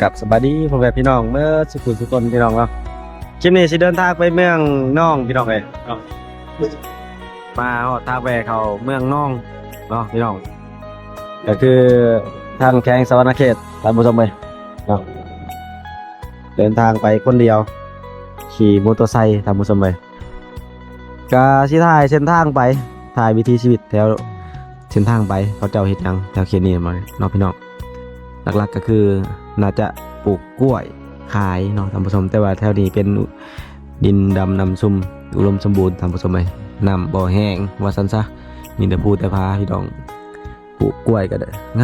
กับสบายดีพ่อแม่พี่น้องเมื่อสุขุมสุคนพี่น้องเนาะคลิปนี้สิเดินทางไปเมืองน่องพี่น้องเอ้ยเนาะมาฮอดทางแวเขาเมืองน่องเนาะพี่น้องก็คือทางแข้งสวรรณเขตท่านผู้ชมเอ้ยเนาะเดินทางไปคนเดียวขี่มอเตอร์ไซค์ท่านผู้ชมเอ้ยก็สิถ่ายเส้นทางไปถ่ายวิถีชีวิตแถวเส้นทางไปเขาเจ้าเฮ็ดหยังแถวเขตนี้มาเนาะพี่น้องหลักๆก็คือน่าจะปลูกกล้วยขายเนาะท่านผู้ชมแต่ว่าแถวนี้เป็นดินดำน้ำซุ่มอุดมสมบูรณ์ท่านผู้ชมเอ้ยน้ำบ่อแห้งว่าซั่นซะมีแต่ภูแต่ผาพี่น้องปลูกกล้วยก็ได้ง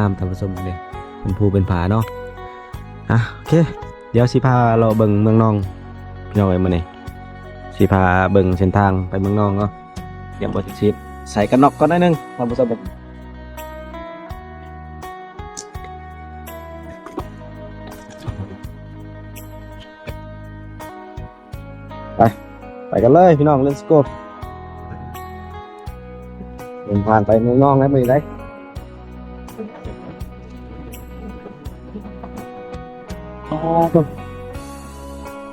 ามๆท่านผู้ชมนี่เป็นภูเป็นผาเนาะโอเคเดี๋ยวสิพาเราเบิ่งเมืองน่องพี่น้องเอ้ยมื้อนี้สิพาเบิ่งเส้นทางไปเมืองน่องเนาะเตรียมบ่สิใส่กันน็อกก่อนหน่อยนึงท่านผู้ชมไปกันเลยพี่น้อง let's go เดินทางไปเมืองน่องนะมื้อนี้ได้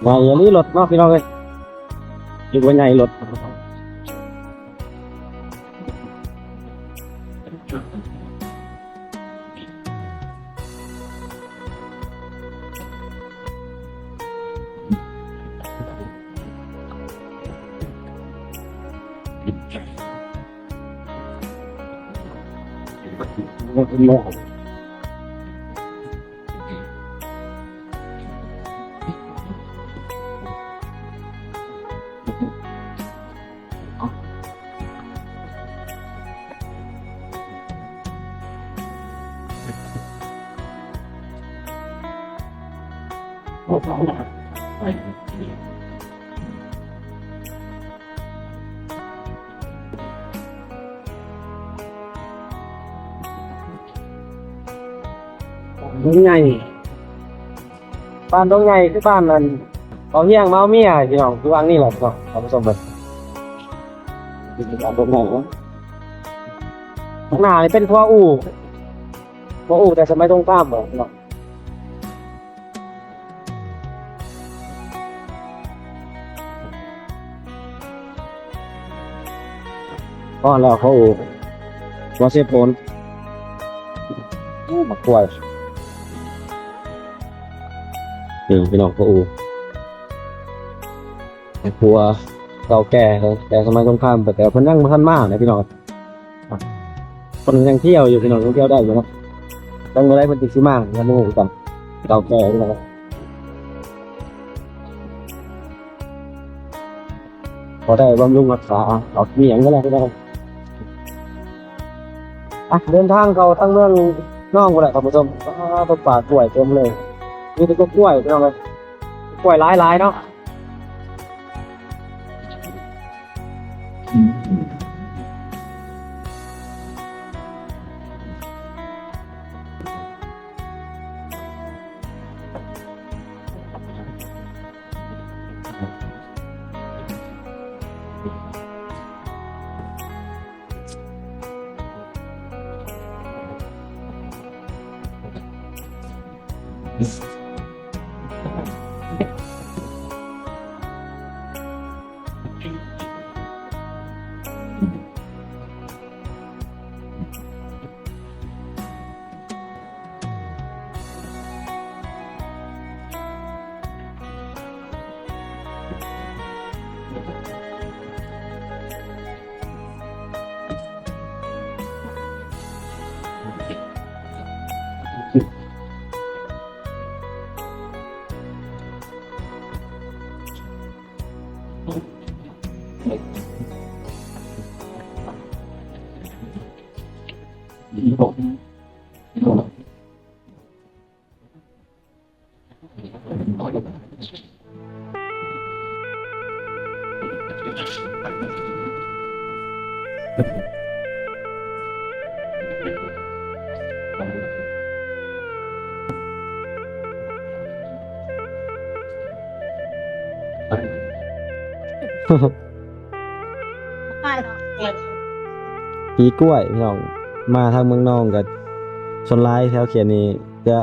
ใหญ่อันนี้รถเนาะพี่น้องเอ้ยอยู่ว่าใหญ่รถโลกดงใหญ่บ้านดงใหญ่คือบ้านนั้นเอาเฮียงมาเอาเมียพี่น้องคือวางนี่แหละพี่น้องท่านผู้ชมเบิ่งบ้านดงใหญ่เนาะข้างหน้านี่เป็นพ่ออู่แต่สมัยตรงข้ามบ่พี่น้องแล้วพ่ออู่บ่เสียผลบักกล้วยนี่พี่น้องพ่ออูผัวเก่าแก่แต่สมัยสงครามแต่เพิ่นยังบ่ทันมาเลยพี่น้องเพิ่นยังเที่ยวอยู่พี่น้องยังเที่ยวได้อยู่เนาะจังบ่ได้เพิ่นสิมากันฮู้กันเก่าแก่พี่น้องพอได้บำรุงรักษาเอามีหยังก็แล้วพี่น้องเดินทางเข้าทางเมืองน่องพุ่นแหละครับผู้ชมต้นป่ากล้วยเต็มเลยมีแต่กล้วยพี่น้องเอ้ยกล้วยหลายๆเนาะปีกล้วยพี่น้องมาทางเมืองนองก็ส่วนหลายแถวเขตนี้จะ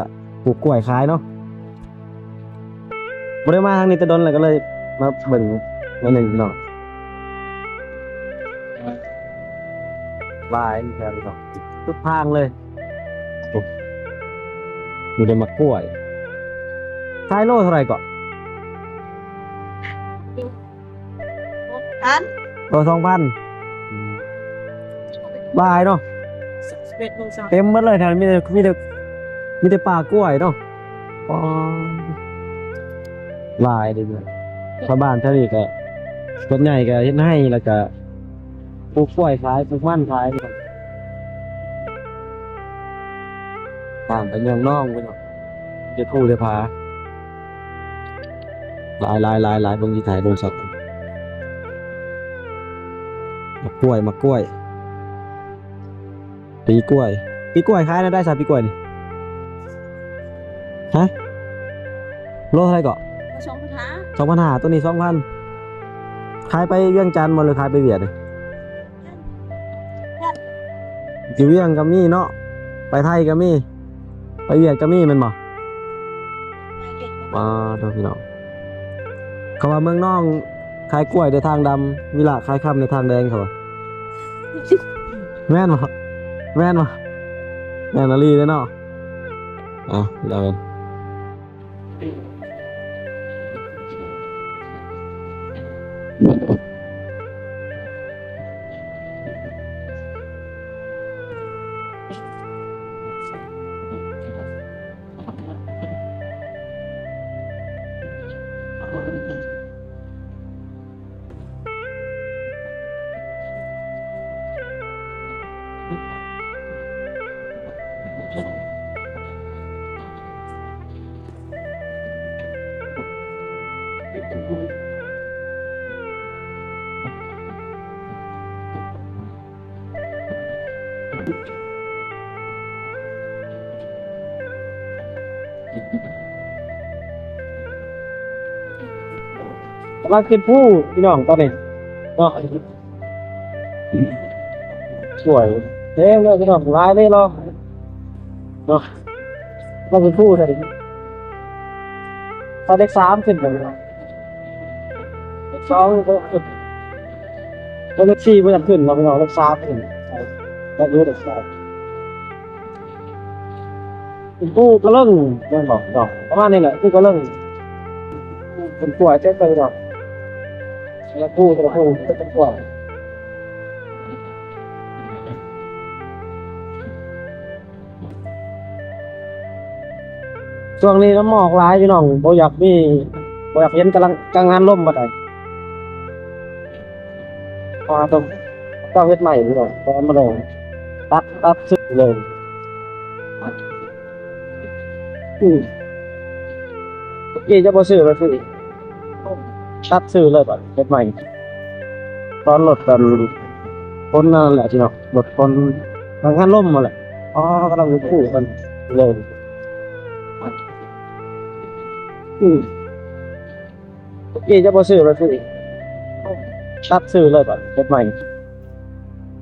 ปลูกกล้วยขายเนาะบ่ได้มาทางนี้แต่ดนเลยก็เลยมาเบิ่งมาหนึ่งเนาะบายแถวนี้เนาะทุกทางเลยโอ้อยู่ในมะกล้วยขายโลเท่าไหร่ก่อน อัน โล2,000บายเนาะ 11 โมง เต็มหมดเลยแถวนี้มีแต่ป่ากล้วยเนาะอ๋อหลายเลยเนี่ยชาวบ้านแถวนี้ก็ส่วนใหญ่ก็เฮ็ดให้แล้วก็ปลูกกล้วยขายปลูกมันขายนี่ต่างกันเมืองน้องไปเนาะเดี๋ยวทูเดี๋ยวพาหลายเบิ่งที่ถ่ายลงสักมะกล้วยปีกล้วยขายนะได้สามปีกล้วยนี่ฮะโลเท่าไหร่ก่อน ชงพุทธะ 2,500ตัวนี้2,000ขายไปเวียงจันทน์บ่หรือขายไปเวียดนี่อยู่เวียงก็มีเนาะไปไทยก็มีไปเวียดก็มีแม่นบ่มาเด้อพี่น้องเขาว่าเมืองน้องขายกล้วยในทางดำวิละขายค่ำในทางแดงเขาว่าแม่นบ่แม่นอะลีเลยเนาะอ่ะเรากำลังขึ้นผู้พี่น้องตอนนี้เนาะสวยเท่เลยพี่น้องร้ายเลยเนาะกำลังขึ้นผู้ใช่ไหมตอนเด็ก3ขึ้นไปเนาะเด็ก2ก็ขึ้นตอนเด็ก4ก็จะขึ้นเราพี่น้องเด็ก3ขึ้นแล้วดูเด็ก3ขึ้นผู้ก็เริ่มเรื่องบอกเนาะประมาณนี้แหละผู้ก็เริ่มเป็นป่วยเจ๊ไปเนาะแล้วผู้ก็เป็นป่วยช่วงนี้น้ำหมอกร้ายพี่น้องบ่อยากเห็นกำลังกลางงานล่มบ่ได้พอต้องเฮ็ดใหม่พี่น้องตอนมาลงตัดซื้อเลยกี่จะบ่ซื้อไปซื้อตัดซื้อเลยบ่เฮ็ดใหม่ตอนรถกันคนนั่นแหละพี่น้องรถคนกลางงานล่มมาแหละอ๋อกำลังคู่กันเลยกี่จะบ่ซื้อไปซื้อตัดซื้อเลยบ่เฮ็ดใหม่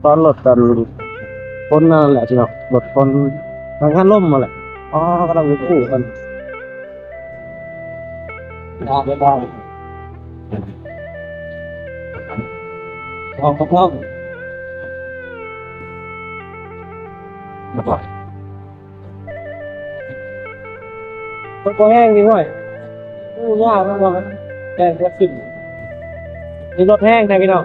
ตอนรถกันคนนั่นแหละพี่น้องรถคนกลางงานล่มมาแหละอ๋อกำลังคู่กันได้ออกครับพ่อคนก็แห้งดีหน่อยยากมากแต่จะขึ้นนี่รถแห้งนะพี่น้อง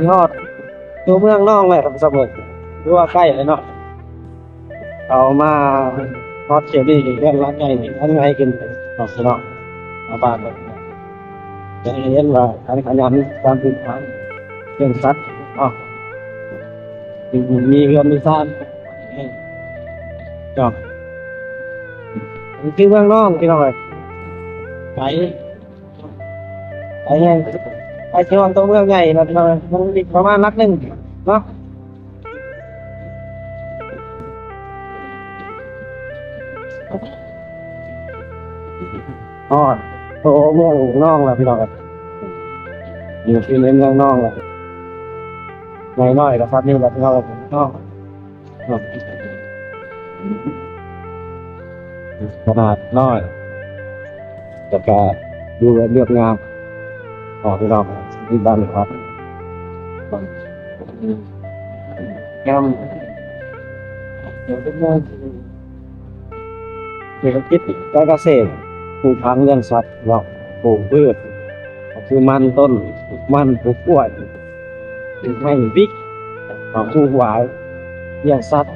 ยอดตัวเมืองน้องแหละครับสมมุติหรือว่าใกล้เลยเนาะเอามาฮอดเขียวนี่เรื่องร้านใหญ่นี่อันไงกินเนาะเนาะเอาบ้านจะเห็นว่าทางขยันความเป็นทางเรื่องสัตว์มีเรือนมีซ่านจบนี่คือเมืองน้องพี่น้องเอ้ยไปแห้งไปเที่ยวตัวเมืองใหญ่นะพี่น้องมันอีกประมาณนักหนึ่งเนาะตัวเมืองน้องแหละพี่น้องอยู่ที่เมืองน้องแหละน้อยๆกับซับนี่แหละพี่น้องน้องขนาดน้อยแต่ก็ดูเรียบงามพี่น้องที่บ้านครับแก้มเดี๋ยวเป็นเรื่องเศรษฐกิจการเกษตรปลูกผักเลี้ยงสัตว์ปลูกพืชคือมันต้นมันปลูกกล้วยปลูกไม้พริกปลูกหวายเลี้ยงสัตว์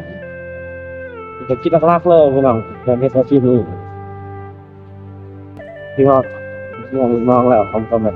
เศรษฐกิจหลักๆเลยพี่น้องการเกษตรที่นี่พี่น้องมองแล้วผมก็แบบ